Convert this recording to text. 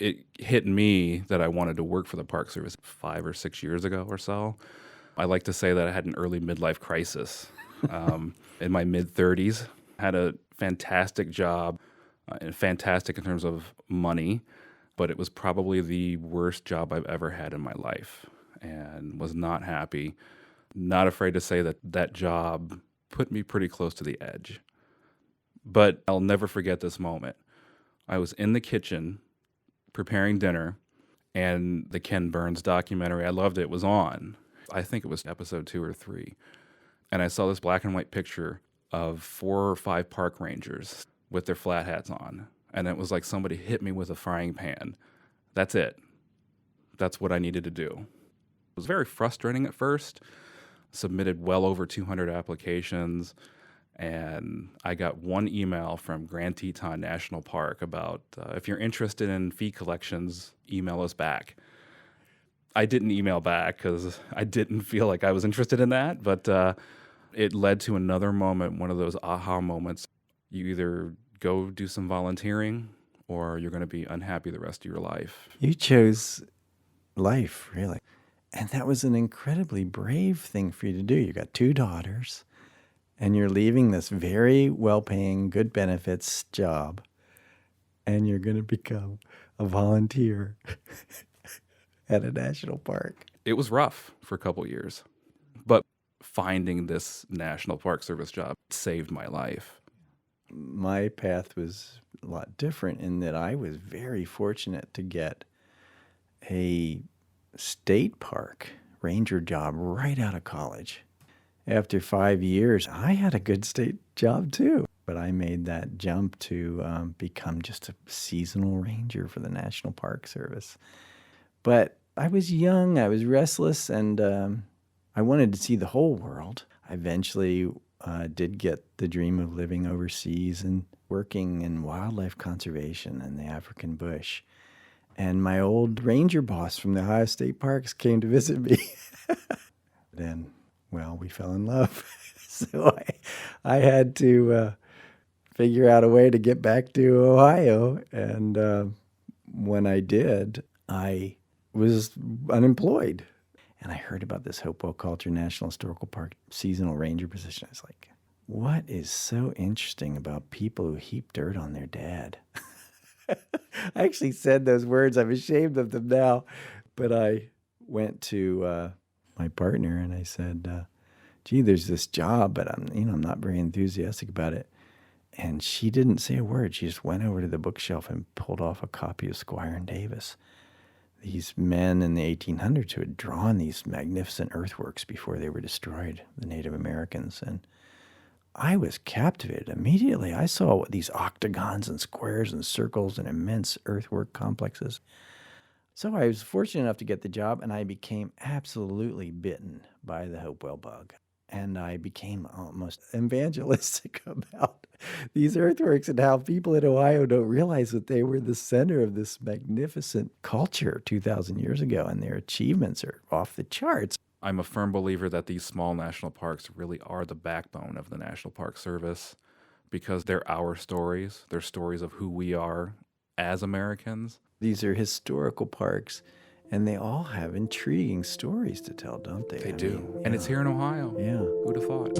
it hit me that I wanted to work for the Park Service 5 or 6 years ago or so. I like to say that I had an early midlife crisis. In my mid-30s, had a fantastic job, and fantastic in terms of money, but it was probably the worst job I've ever had in my life and was not happy. Not afraid to say that that job put me pretty close to the edge. But I'll never forget this moment. I was in the kitchen preparing dinner, and the Ken Burns documentary, I loved it, was on. I think it was episode 2 or 3. And I saw this black and white picture of 4 or 5 park rangers with their flat hats on. And it was like somebody hit me with a frying pan. That's it. That's what I needed to do. It was very frustrating at first. Submitted well over 200 applications. And I got one email from Grand Teton National Park about, if you're interested in fee collections, email us back. I didn't email back because I didn't feel like I was interested in that, but it led to another moment, one of those aha moments. You either go do some volunteering or you're going to be unhappy the rest of your life. You chose life, really. And that was an incredibly brave thing for you to do. You got 2 daughters, and you're leaving this very well-paying, good benefits job, and you're going to become a volunteer at a national park. It was rough for a couple years, but finding this National Park Service job saved my life. My path was a lot different in that I was very fortunate to get a state park ranger job right out of college. After 5 years, I had a good state job too, but I made that jump to become just a seasonal ranger for the National Park Service. But I was young, I was restless, and I wanted to see the whole world. I eventually did get the dream of living overseas and working in wildlife conservation in the African bush. And my old ranger boss from the Ohio State Parks came to visit me. Then, well, we fell in love. So I had to figure out a way to get back to Ohio. And when I did, I was unemployed. And I heard about this Hopewell Culture National Historical Park seasonal ranger position. I was like, what is so interesting about people who heap dirt on their dad? I actually said those words. I'm ashamed of them now. But I went to my partner and I said, gee, there's this job, but I'm not very enthusiastic about it. And she didn't say a word. She just went over to the bookshelf and pulled off a copy of Squire and Davis. These men in the 1800s who had drawn these magnificent earthworks before they were destroyed, the Native Americans. And I was captivated immediately. I saw these octagons and squares and circles and immense earthwork complexes. So I was fortunate enough to get the job, and I became absolutely bitten by the Hopewell bug. And I became almost evangelistic about these earthworks and how people in Ohio don't realize that they were the center of this magnificent culture 2,000 years ago, and their achievements are off the charts. I'm a firm believer that these small national parks really are the backbone of the National Park Service because they're our stories. They're stories of who we are as Americans. These are historical parks, and they all have intriguing stories to tell, don't they? They do. And it's here in Ohio. Yeah. Who'd have thought?